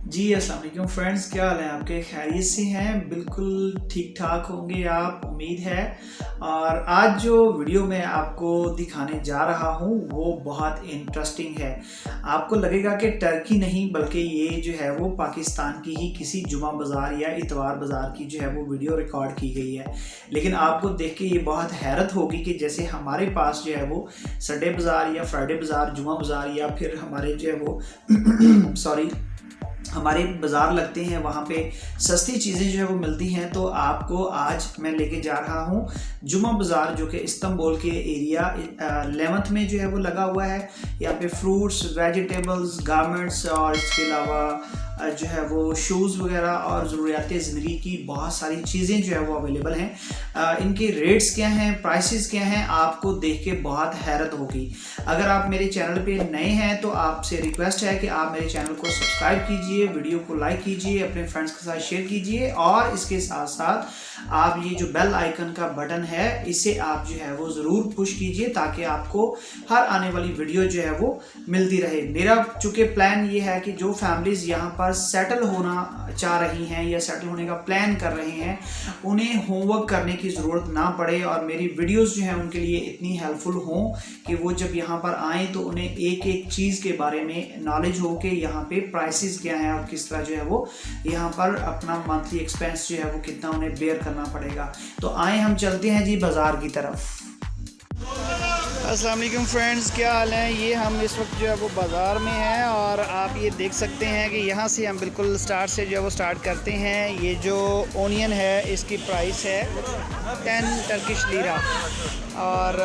जी अस्सलाम वालेकुम फ्रेंड्स, क्या हाल है आपके? खैरियत से हैं? बिल्कुल ठीक ठाक होंगे आप, उम्मीद है। और आज जो वीडियो मैं आपको दिखाने जा रहा हूँ वो बहुत इंटरेस्टिंग है। आपको लगेगा कि टर्की नहीं बल्कि ये जो है वो पाकिस्तान की ही किसी जुमा बाज़ार या इतवार बाज़ार की जो है वो वीडियो रिकॉर्ड की गई है। लेकिन आपको देख के ये बहुत हैरत होगी कि जैसे हमारे पास जो है वो संडे बाज़ार या फ्राइडे बाज़ार, जुमा बाज़ार या फिर हमारे जो है वो सॉरी हमारे बाज़ार लगते हैं, वहाँ पे सस्ती चीज़ें जो है वो मिलती हैं। तो आपको आज मैं लेके जा रहा हूँ जुमा बाज़ार, जो कि इस्तांबुल के एरिया 11th में जो है वो लगा हुआ है। यहाँ पे फ्रूट्स, वेजिटेबल्स, गारमेंट्स और इसके अलावा जो है वो शूज़ वगैरह और ज़रूरियात ज़िंदगी की बहुत सारी चीज़ें जो है वो अवेलेबल हैं। इनके रेट्स क्या हैं, प्राइसेस क्या हैं, आपको देख के बहुत हैरत होगी। अगर आप मेरे चैनल पे नए हैं तो आपसे रिक्वेस्ट है कि आप मेरे चैनल को सब्सक्राइब कीजिए, वीडियो को लाइक कीजिए, अपने फ्रेंड्स के साथ शेयर कीजिए और इसके साथ साथ आप ये जो बेल आइकन का बटन है इसे आप जो है वो ज़रूर पुश कीजिए ताकि आपको हर आने वाली वीडियो जो है वो मिलती रहे। मेरा चूँकि प्लान ये है कि जो फैमिलीज़ यहाँ पर सेटल होना चाह रही हैं या सेटल होने का प्लान कर रहे हैं, उन्हें होमवर्क करने की ज़रूरत ना पड़े और मेरी वीडियोस जो हैं उनके लिए इतनी हेल्पफुल हों कि वो जब यहाँ पर आएँ तो उन्हें एक एक चीज़ के बारे में नॉलेज हो कि यहाँ पे प्राइसेस क्या हैं और किस तरह जो है वो यहाँ पर अपना मंथली एक्सपेंस जो है वो कितना उन्हें बेयर करना पड़ेगा। तो आए हम चलते हैं जी बाज़ार की तरफ। अस्सलाम वालेकुम फ्रेंड्स, क्या हाल है? ये हम इस वक्त जो है वो बाज़ार में हैं और आप ये देख सकते हैं कि यहाँ से हम बिल्कुल स्टार्ट से जो है वो स्टार्ट करते हैं। ये जो ओनियन है इसकी प्राइस है 10 टर्किश लीरा और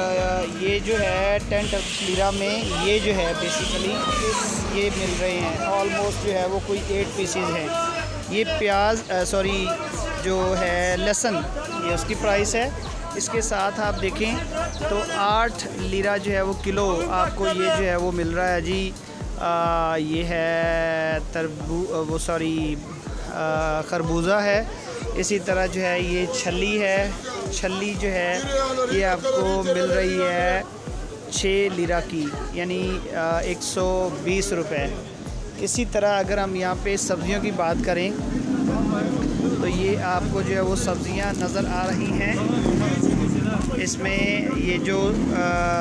ये जो है 10 टर्किश लीरा में ये जो है बेसिकली ये मिल रहे हैं। ऑलमोस्ट जो है वो कोई 8 पीसीज हैं। ये प्याज सॉरी जो है लहसुन, ये उसकी प्राइस है। इसके साथ आप देखें तो 8 लीरा जो है वो किलो आपको ये जो है वो मिल रहा है जी। ये है खरबूजा है। इसी तरह जो है ये छली है। छली जो है ये आपको मिल रही है 6 लीरा की, यानी 120 रुपये। इसी तरह अगर हम यहाँ पे सब्ज़ियों की बात करें तो ये आपको जो है वो सब्ज़ियाँ नज़र आ रही हैं। इसमें ये जो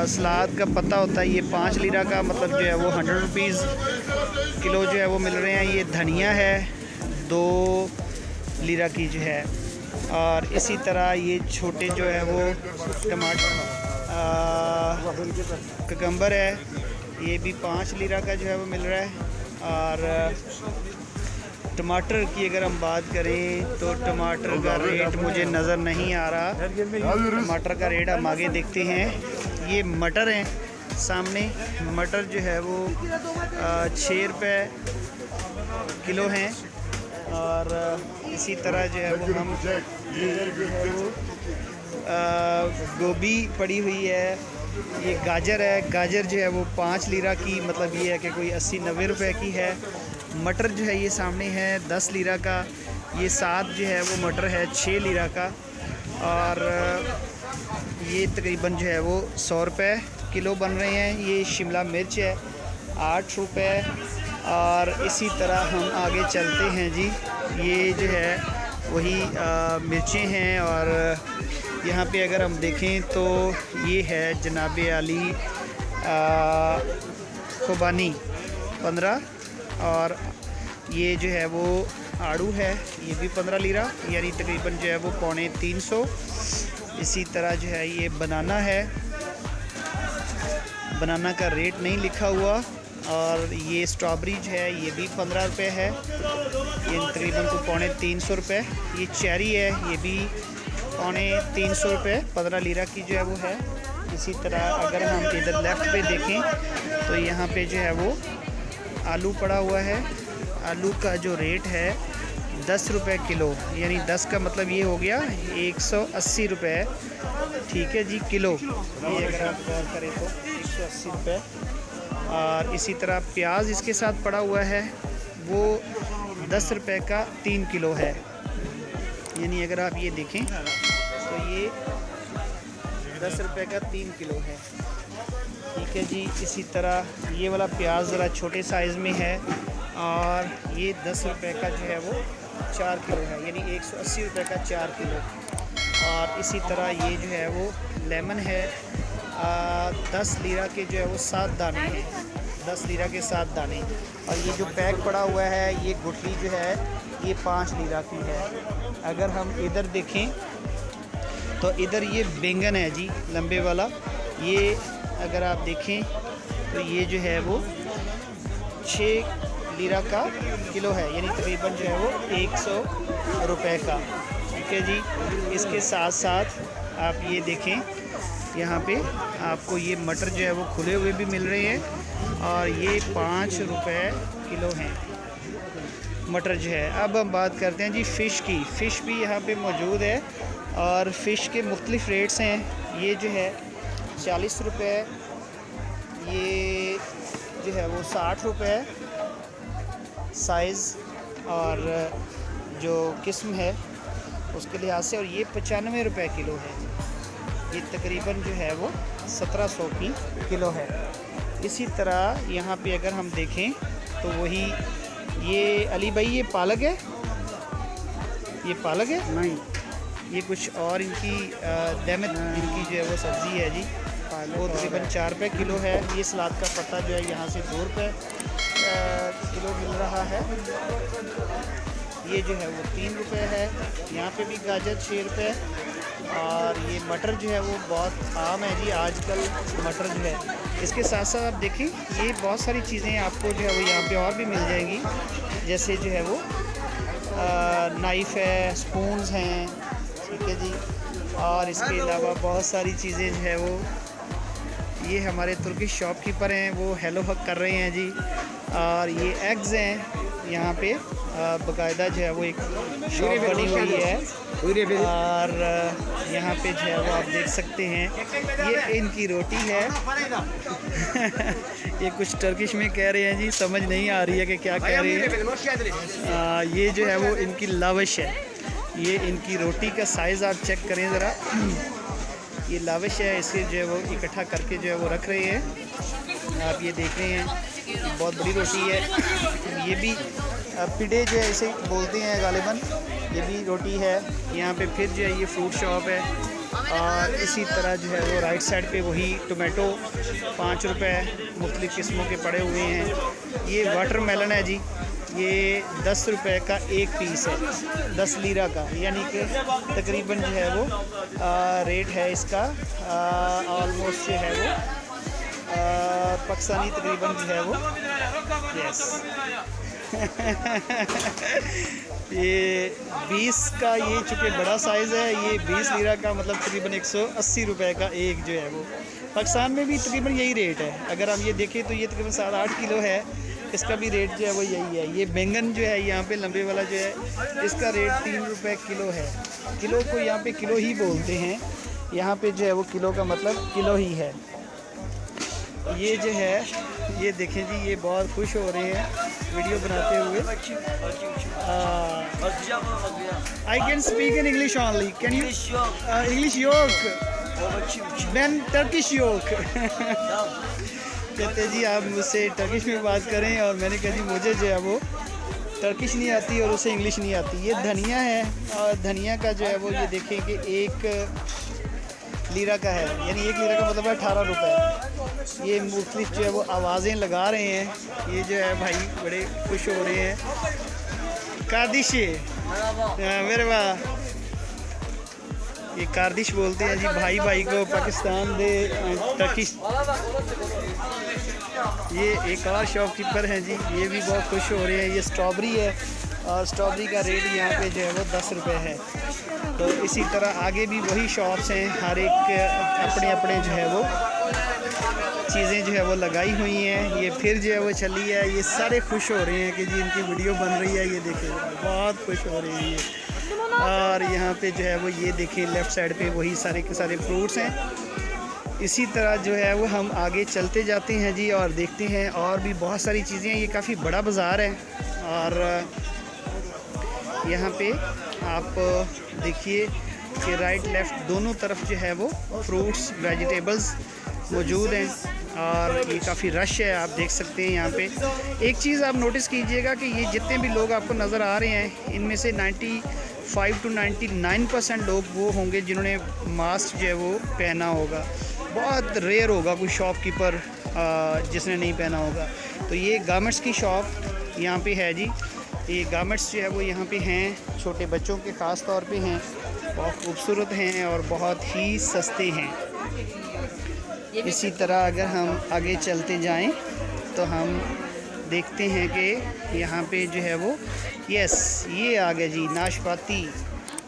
सलाद का पत्ता होता है ये 5 लीरा का, मतलब जो है वो 100 रुपीज़ किलो जो है वो मिल रहे हैं। ये धनिया है 2 लीरा की जो है। और इसी तरह ये छोटे जो है वो टमाटर ककम्बर है, ये भी 5 लीरा का जो है वो मिल रहा है। और टमाटर की अगर हम बात करें तो टमाटर का रेट मुझे नज़र नहीं आ रहा। टमाटर का रेट हम आगे देखते हैं। ये मटर हैं सामने, मटर जो है वो 6 रुपये किलो हैं। और इसी तरह जो है वो हम इधर जो है वो गोभी पड़ी हुई है। ये गाजर है, गाजर जो है वो 5 लीरा की, मतलब ये है कि कोई 80-90 रुपए की है। मटर जो है ये सामने है 10 लीरा का। ये साथ जो है वो मटर है 6 लीरा का। और ये तकरीबन जो है वो 100 रुपये किलो बन रहे हैं। ये शिमला मिर्च है 8 रुपये। और इसी तरह हम आगे चलते हैं जी। ये जो है वही मिर्चें हैं। और यहाँ पे अगर हम देखें तो ये है जनाब आली खुबानी 15। और ये जो है वो आड़ू है, ये भी 15 लीरा, यानी तकरीबन जो है वो 350। इसी तरह जो है ये बनाना है, बनाना का रेट नहीं लिखा हुआ। और ये स्ट्रॉबेरी जो है ये भी 15 रुपये है, ये तकरीबन को 350 रुपये। ये चेरी है, ये भी 350 रुपये 15 लीरा की जो है वो है। इसी तरह अगर हम इधर लेफ़्ट पे देखें तो यहाँ पे जो है वो आलू पड़ा हुआ है। आलू का जो रेट है 10 रुपये किलो, यानी 10 का मतलब ये हो गया 180 रुपये, ठीक है जी, किलो। ये अगर आप गौर करें तो 180 रुपये। और इसी तरह प्याज इसके साथ पड़ा हुआ है, वो 10 रुपये का 3 किलो है। यानी अगर आप ये देखें तो ये 10 रुपये का 3 किलो है, ठीक है जी। इसी तरह ये वाला प्याज ज़रा छोटे साइज़ में है और ये 10 रुपये का जो है वो 4 किलो है, यानी 180 रुपये का 4 किलो। और इसी तरह ये जो है वो लेमन है, 10 लीरा के जो है वो 7 दाने हैं, 10 लीरा के 7 दाने। और ये जो पैक पड़ा हुआ है ये गुठली जो है ये 5 लीरा की है। अगर हम इधर देखें तो इधर ये बैंगन है जी, लंबे वाला, ये अगर आप देखें तो ये जो है वो 6 लीरा का किलो है, यानी तकरीबन जो है वो 100 रुपये का। ठीक है जी। इसके साथ साथ आप ये देखें यहाँ पे आपको ये मटर जो है वो खुले हुए भी मिल रहे हैं और ये 5 रुपये किलो हैं मटर जो है। अब हम बात करते हैं जी फ़िश की। फ़िश भी यहाँ पे मौजूद है और फ़िश के मुख्तलिफ़ रेट्स हैं। ये जो है 40 रुपये, ये जो है वो 60 रुपये साइज़ और जो किस्म है उसके लिहाज से, और ये 95 रुपये किलो है। ये तकरीबन जो है वो 1700 की किलो है। इसी तरह यहाँ पे अगर हम देखें तो वही ये अली भाई ये पालक है, ये पालक है नहीं, ये कुछ और इनकी दैमत इनकी जो है वो सब्ज़ी है जी, वो तकरीबन 4 रुपये किलो है। ये सलाद का पत्ता जो है यहाँ से 2 रुपये किलो मिल रहा है। ये जो है वो 3 रुपये है। यहाँ पे भी गाजर 6 रुपये। और ये मटर जो है वो बहुत आम है जी आजकल, मटर जो है। इसके साथ साथ आप देखें ये बहुत सारी चीज़ें आपको जो है वो यहाँ पे और भी मिल जाएंगी, जैसे जो है वो नाइफ़ है, स्पून्स हैं, ठीक है जी। और इसके अलावा बहुत सारी चीज़ें जो है वो, ये हमारे तुर्किश शॉपकीपर हैं वो हेलो हक कर रहे हैं जी। और ये एग्ज़ हैं यहाँ पे, बाकायदा जो है वो एक शॉप बनी हुई है। और यहाँ पे जो है वो आप देख सकते हैं ये इनकी रोटी है। ये कुछ टर्किश में कह रहे हैं जी, समझ नहीं आ रही है कि क्या कह रहे हैं। ये जो है वो इनकी लाविश है, ये इनकी रोटी का साइज़ आप चेक करें ज़रा। ये लाविश है, इसे जो है वो इकट्ठा करके जो है वो रख रहे हैं। आप ये देख रहे हैं बहुत बड़ी रोटी है। ये भी पिडे जो है इसे बोलते हैं गालिबन, ये भी रोटी है। यहाँ पे फिर जो है ये फ्रूट शॉप है। और इसी तरह जो है वो राइट साइड पे वही टोमेटो 5 रुपये मुख्तलिफ़ किस्मों के पड़े हुए हैं। ये वाटरमेलन है जी, ये 10 रुपये का एक पीस है, 10 लीरा का, यानी कि तकरीबन जो है वो रेट है इसका ऑलमोस्ट जो है वो पाकिस्तानी तकरीबन जो है वो यस ये 20 का, ये चूँकि बड़ा साइज़ है, ये 20 लीरा का मतलब तकरीबन 180 रुपये का एक जो है वो। पाकिस्तान में भी तकरीबन यही रेट है। अगर हम ये देखें तो ये तकरीबन 7-8 किलो है, इसका भी रेट जो है वो यही है। ये बैंगन जो है यहाँ पे लंबे वाला जो है, इसका रेट 3 रुपये किलो है। किलो को यहाँ पे किलो ही बोलते हैं, यहाँ पे जो है वो किलो का मतलब किलो ही है। ये जो है ये देखें जी, ये बहुत खुश हो रहे हैं वीडियो बनाते हुए। I can speak in English only, can you English योक देन टर्किश योक। कहते जी आप मुझसे टर्किश में बात करें, और मैंने कहा जी मुझे जो है वो टर्किश नहीं आती और उसे इंग्लिश नहीं आती। ये धनिया है, और धनिया का जो है वो ये देखें कि 1 लीरा का है, यानी 1 लीरा का मतलब है 18 रुपये। ये मुख्तलिफ जो है वो आवाज़ें लगा रहे हैं। ये जो है भाई बड़े खुश हो रहे हैं। कार्दिश मेरे वाह, ये कार्दिश बोलते हैं जी भाई भाई को पाकिस्तान दे टर्किश। ये एक और शॉपकीपर हैं जी, ये भी बहुत खुश हो रहे हैं। ये स्ट्रॉबेरी है, और स्ट्रॉबेरी का रेट यहाँ पे जो है वो 10 रुपये है। तो इसी तरह आगे भी वही शॉप्स हैं, हर एक अपने अपने जो है वो चीज़ें जो है वो लगाई हुई हैं। ये फिर जो है वो चली है। ये सारे खुश हो रहे हैं कि जी इनकी वीडियो बन रही है। ये देखें बहुत खुश हो रहे हैं ये। और यहाँ पे जो है वो ये देखें लेफ़्ट साइड पे वही सारे के सारे फ्रूट्स हैं। इसी तरह जो है वो हम आगे चलते जाते हैं जी, और देखते हैं और भी बहुत सारी चीज़ें हैं। ये काफ़ी बड़ा बाज़ार है, और यहाँ पे आप देखिए कि राइट लेफ़्ट दोनों तरफ जो है वो फ्रूट्स वेजिटेबल्स मौजूद हैं। और ये काफ़ी रश है, आप देख सकते हैं यहाँ पे। एक चीज़ आप नोटिस कीजिएगा कि ये जितने भी लोग आपको नज़र आ रहे हैं, इनमें से 95 to 99% लोग वो होंगे जिन्होंने मास्क जो है वो पहना होगा। बहुत रेयर होगा कोई शॉपकीपर जिसने नहीं पहना होगा। तो ये गारमेंट्स की शॉप यहाँ पे है जी। ये गारमेंट्स जो है वो यहाँ पे हैं, छोटे बच्चों के ख़ास तौर पे हैं, बहुत खूबसूरत हैं और बहुत ही सस्ते हैं। इसी तरह अगर हम आगे चलते जाएं तो हम देखते हैं कि यहाँ पे जो है वो ये आ गया जी नाशपाती,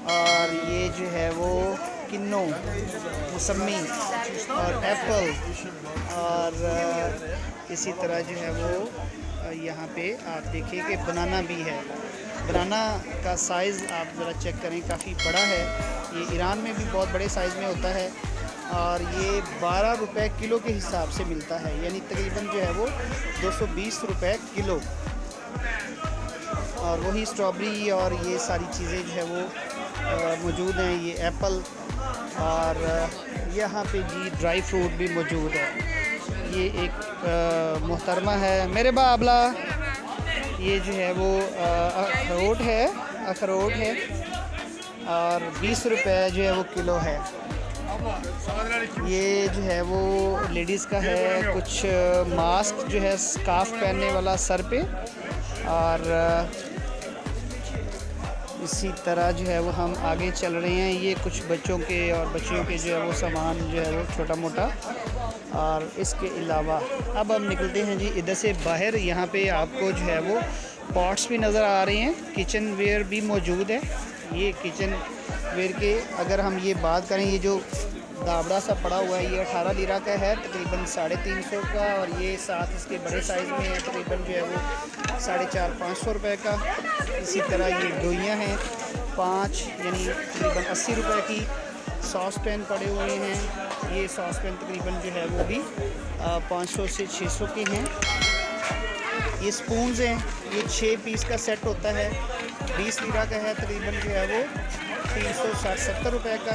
और ये जो है वो किन्नू, मौसमी और एप्पल, और इसी तरह जो है वो यहाँ पे आप देखिए कि बनाना भी है। बनाना का साइज़ आप ज़रा चेक करें, काफ़ी बड़ा है। ये ईरान में भी बहुत बड़े साइज़ में होता है और ये 12 रुपए किलो के हिसाब से मिलता है, यानी तकरीबन जो है वो 220 रुपए किलो। और वही स्ट्रॉबेरी और ये सारी चीज़ें जो है वो मौजूद हैं। ये एप्पल, और यहाँ पे जी ड्राई फ्रूट भी मौजूद है। ये एक मोहतरमा है मेरे बाबला, ये जो है वो अखरोट है और 20 रुपए जो है वो किलो है। ये जो है वो लेडीज़ का है, कुछ मास्क जो है स्कार्फ पहनने वाला सर पे, और इसी तरह जो है वो हम आगे चल रहे हैं। ये कुछ बच्चों के और बच्चियों के जो है वो सामान जो है वो छोटा मोटा। और इसके अलावा अब हम निकलते हैं जी इधर से बाहर। यहाँ पे आपको जो है वो पॉट्स भी नज़र आ रहे हैं, किचन वेयर भी मौजूद है। ये किचन वेयर के अगर हम ये बात करें, ये जो दाबड़ा सा पड़ा हुआ है ये 18 लीरा का है, तकरीबन 350 का, और ये साथ इसके बड़े साइज़ में है, तकरीबन जो है वो 450-500 रुपये का। इसी तरह ये डोइयाँ हैं 5, यानी तकरीबन 80 रुपये की। सॉस पैन पड़े हुए हैं, ये सॉस पैन तकरीबन जो है वो भी 500 से 600 के हैं। ये स्पून्स हैं, ये 6 पीस का सेट होता है, 20 लीरा का है, तकरीबन जो है वो 360-70 रुपये का।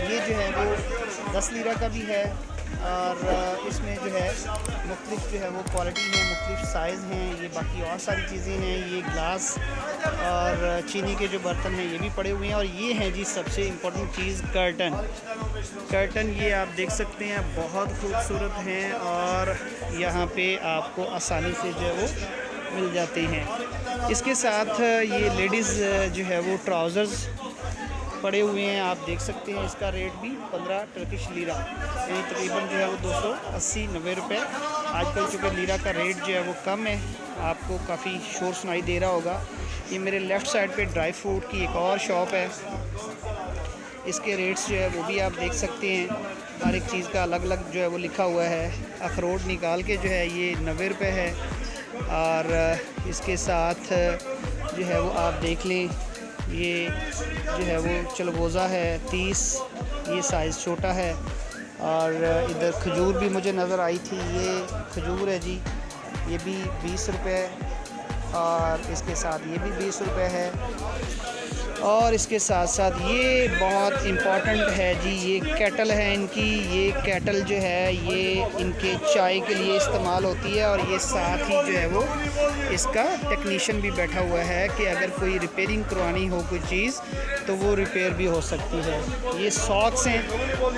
ये जो है वो 10 लीरा का भी है, और इसमें जो है मुख्तलिफ जो है वो क्वालिटी है, मुख्तलिफ साइज़ हैं। ये बाकी और सारी चीज़ें हैं, ये ग्लास और चीनी के जो बर्तन हैं ये भी पड़े हुए हैं। और ये हैं जी सबसे इम्पोर्टेंट चीज़, कर्टन। ये आप देख सकते हैं बहुत खूबसूरत हैं और यहाँ पे आपको आसानी से जो है वो मिल जाते हैं। इसके साथ ये लेडीज़ जो है वो ट्राउज़र्स पड़े हुए हैं, आप देख सकते हैं। इसका रेट भी 15 टर्किश लीरा, यानी तकरीबन जो है वो 280-90 रुपये। आजकल चूँकि लीरा का रेट जो है वो कम है, आपको काफ़ी शोर सुनाई दे रहा होगा। ये मेरे लेफ़्ट साइड पे ड्राई फ्रूट की एक और शॉप है, इसके रेट्स जो है वो भी आप देख सकते हैं। हर एक चीज़ का अलग अलग जो है वो लिखा हुआ है। अखरोट निकाल के जो है ये 90 रुपये है, और इसके साथ जो है वो आप देख लें, ये जो है वो चलगोज़ा है 30, ये साइज़ छोटा है। और इधर खजूर भी मुझे नज़र आई थी, ये खजूर है जी, ये भी 20 रुपये, और इसके साथ ये भी 20 रुपये है। और इसके साथ साथ ये बहुत इम्पॉर्टेंट है जी, ये केटल है इनकी। ये केटल जो है ये इनके चाय के लिए इस्तेमाल होती है, और ये साथ ही जो है वो इसका टेक्नीशियन भी बैठा हुआ है कि अगर कोई रिपेयरिंग करवानी हो कोई चीज़ तो वो रिपेयर भी हो सकती है। ये सॉक्स हैं,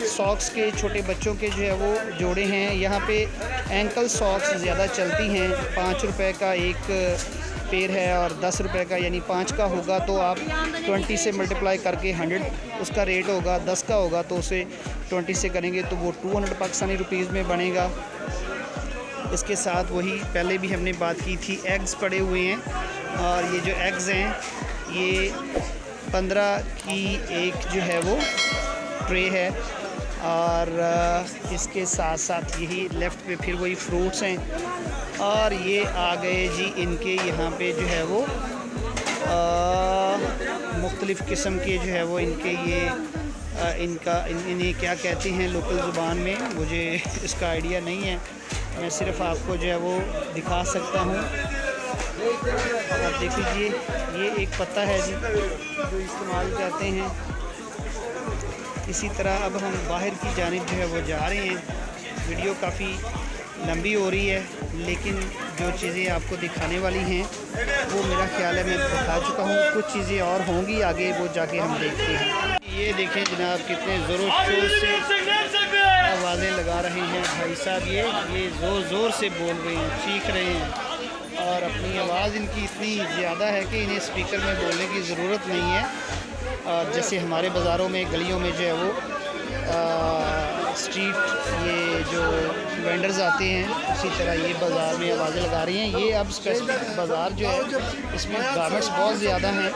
सॉक्स के छोटे बच्चों के जो है वो जोड़े हैं। यहाँ पे एंकल सॉक्स ज़्यादा चलती हैं, 5 रुपये का एक पेयर है और 10 रुपये का, यानी 5 का होगा तो आप 20 से मल्टीप्लाई करके 100 उसका रेट होगा, 10 का होगा तो उसे 20 से करेंगे तो वो 200 पाकिस्तानी रुपीज़ में बनेगा। इसके साथ वही पहले भी हमने बात की थी, एग्स पड़े हुए हैं, और ये जो एग्स हैं ये 15 की एक जो है वो ट्रे है। और इसके साथ साथ यही लेफ़्ट पे फिर वही फ्रूट्स हैं, और ये आ गए जी इनके यहाँ पे जो है वो मुख्तलिफ़ किस्म के जो है वो इनके ये इन्हें क्या कहते हैं लोकल ज़ुबान में, मुझे इसका आइडिया नहीं है, मैं सिर्फ़ आपको जो है वो दिखा सकता हूँ। आप देख लीजिए, ये एक पत्ता है जी जो इस्तेमाल करते हैं। इसी तरह अब हम बाहर की जानिब जो है वो जा रहे हैं। वीडियो काफ़ी लंबी हो रही है, लेकिन जो चीज़ें आपको दिखाने वाली हैं वो मेरा ख्याल है मैं दिखा चुका हूँ। कुछ चीज़ें और होंगी आगे, वो जाके हम देखते हैं। ये देखें जनाब कितने ज़ोरों शोर से आवाज़ें लगा रहे हैं भाई साहब। ये ज़ोर ज़ोर से बोल रहे हैं, चीख रहे हैं और अपनी आवाज़ इनकी इतनी ज़्यादा है कि इन्हें स्पीकर में बोलने की ज़रूरत नहीं है। और जैसे हमारे बाज़ारों में, गलियों में जो है वो स्ट्रीट ये जो वेंडर्स आते हैं, उसी तरह ये बाज़ार में आवाज़ें लगा रही हैं। ये अब स्पेसिफिक बाज़ार जो है इसमें गारमेंट्स बहुत ज़्यादा हैं।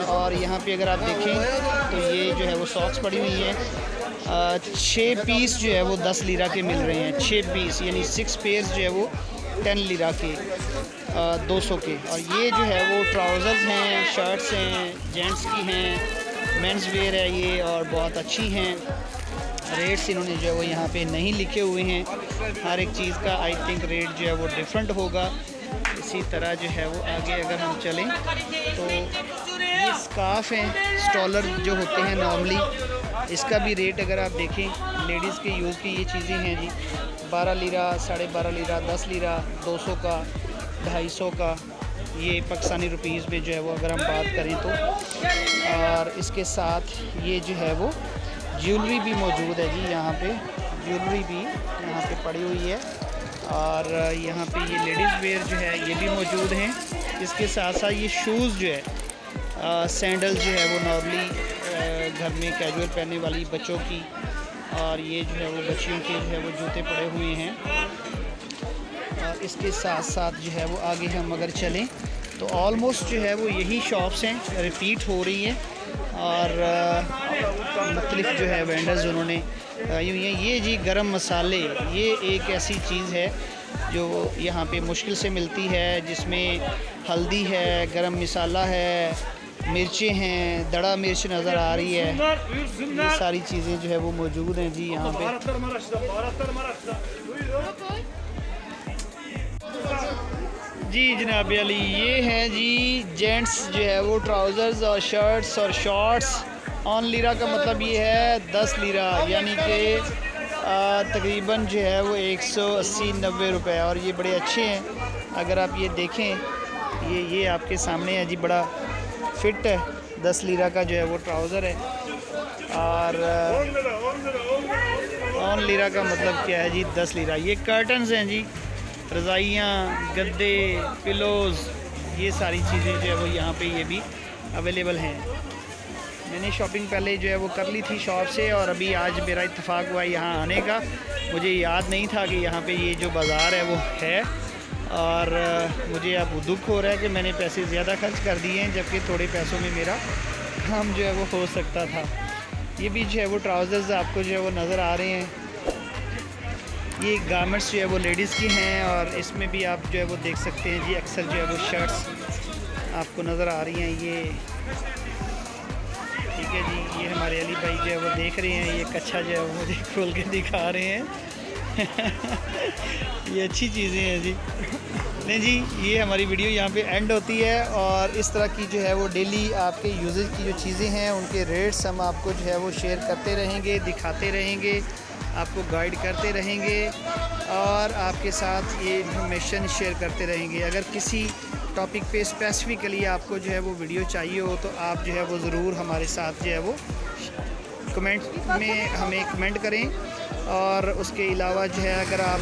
और यहाँ पे अगर आप देखें तो ये जो है वो सॉक्स पड़ी हुई हैं। 6 पीस जो है वो 10 लीरा के मिल रहे हैं। 6 पीस यानी 6 पेयर्स जो है वो 10 लीरा के, 200 के। और ये जो है वो ट्राउज़र्स हैं, शर्ट्स हैं, जेंट्स की हैं, मेंस वेयर है ये, और बहुत अच्छी हैं। रेट्स इन्होंने जो है वो यहाँ पे नहीं लिखे हुए हैं। हर एक चीज़ का आई थिंक रेट जो है वो डिफरेंट होगा। इसी तरह जो है वो आगे अगर हम चलें तो ये स्कार्फ़ हैं, स्टॉलर जो होते हैं नॉर्मली, इसका भी रेट अगर आप देखें, लेडीज़ के यूज़ की ये चीज़ें हैं जी। 12 लीरा, 12.5 लीरा, 10 लीरा, 200 का, 250 का, ये पाकिस्तानी रुपीज़ में जो है वो अगर हम बात करें तो। और इसके साथ ये जो है वो ज्वेलरी भी मौजूद है जी। यहाँ पे ज्वेलरी भी यहाँ पे पड़ी हुई है। और यहाँ पे ये लेडीज़ वेयर जो है ये भी मौजूद हैं। इसके साथ साथ ये शूज़ जो है, सैंडल जो है वो नॉर्मली घर में कैजुअल पहनने वाली बच्चों की, और ये जो है वो बच्चियों के जो है वो जूते पड़े हुए हैं। और इसके साथ साथ जो है वो आगे हम अगर चलें तो ऑलमोस्ट जो है वो यही शॉप्स हैं, रिपीट हो रही हैं। और मुख्तलिफ जो है वेंडर्स उन्होंने यूँ हैं। ये जी गरम मसाले, ये एक ऐसी चीज़ है जो यहाँ पे मुश्किल से मिलती है, जिसमें हल्दी है, गरम मसाला है, मिर्चें हैं, दड़ा मिर्च नज़र आ रही है। ये सारी चीज़ें जो है वो मौजूद हैं जी यहाँ पे। जी जनाब अली, ये हैं जी जेंट्स जो है वो ट्राउज़र्स और शर्ट्स और शॉर्ट्स। ऑन लीरा का मतलब ये है 10 लीरा, यानी कि तकरीबन जो है वो 180-90 रुपए। और ये बड़े अच्छे हैं। अगर आप ये देखें, ये आपके सामने है जी, बड़ा फिट है। 10 लीरा का जो है वो ट्राउज़र है। और ऑन लीरा का मतलब क्या है जी, 10 लीरा। ये कर्टन्स हैं जी, रज़ाइयाँ, गद्दे, पिलोज़, ये सारी चीज़ें जो है वो यहाँ पे ये भी अवेलेबल हैं। मैंने शॉपिंग पहले जो है वो कर ली थी शॉप से, और अभी आज मेरा इत्तेफाक हुआ यहाँ आने का। मुझे याद नहीं था कि यहाँ पे ये जो बाज़ार है वो है। और मुझे अब दुख हो रहा है कि मैंने पैसे ज़्यादा खर्च कर दिए हैं, जबकि थोड़े पैसों में मेरा काम जो है वो हो सकता था। ये भी जो है वो ट्राउज़र्स आपको जो है वो नज़र आ रहे हैं। ये गारमेंट्स जो है वो लेडीज़ की हैं, और इसमें भी आप जो है वो देख सकते हैं जी, अक्सर जो है वो शर्ट्स आपको नज़र आ रही हैं। ये ठीक है जी, ये हमारे अली भाई जो है वो देख रहे हैं। ये कच्छा जो है वो मुझे खोल के दिखा रहे हैं। ये अच्छी चीज़ें हैं जी। नहीं जी, ये हमारी वीडियो यहाँ पे एंड होती है। और इस तरह की जो है वो डेली आपके यूजेज की जो चीज़ें हैं उनके रेट्स हम आपको जो है वो शेयर करते रहेंगे, दिखाते रहेंगे, आपको गाइड करते रहेंगे, और आपके साथ ये इन्फॉर्मेशन शेयर करते रहेंगे। अगर किसी टॉपिक पे स्पेसिफिकली आपको जो है वो वीडियो चाहिए हो तो आप जो है वो ज़रूर हमारे साथ जो है वो कमेंट में हमें कमेंट करें। और उसके अलावा जो है अगर आप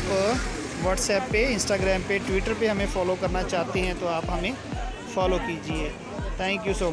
व्हाट्सएप पे, इंस्टाग्राम पे, ट्विटर पे हमें फ़ॉलो करना चाहते हैं तो आप हमें फ़ॉलो कीजिए। Thank you so much.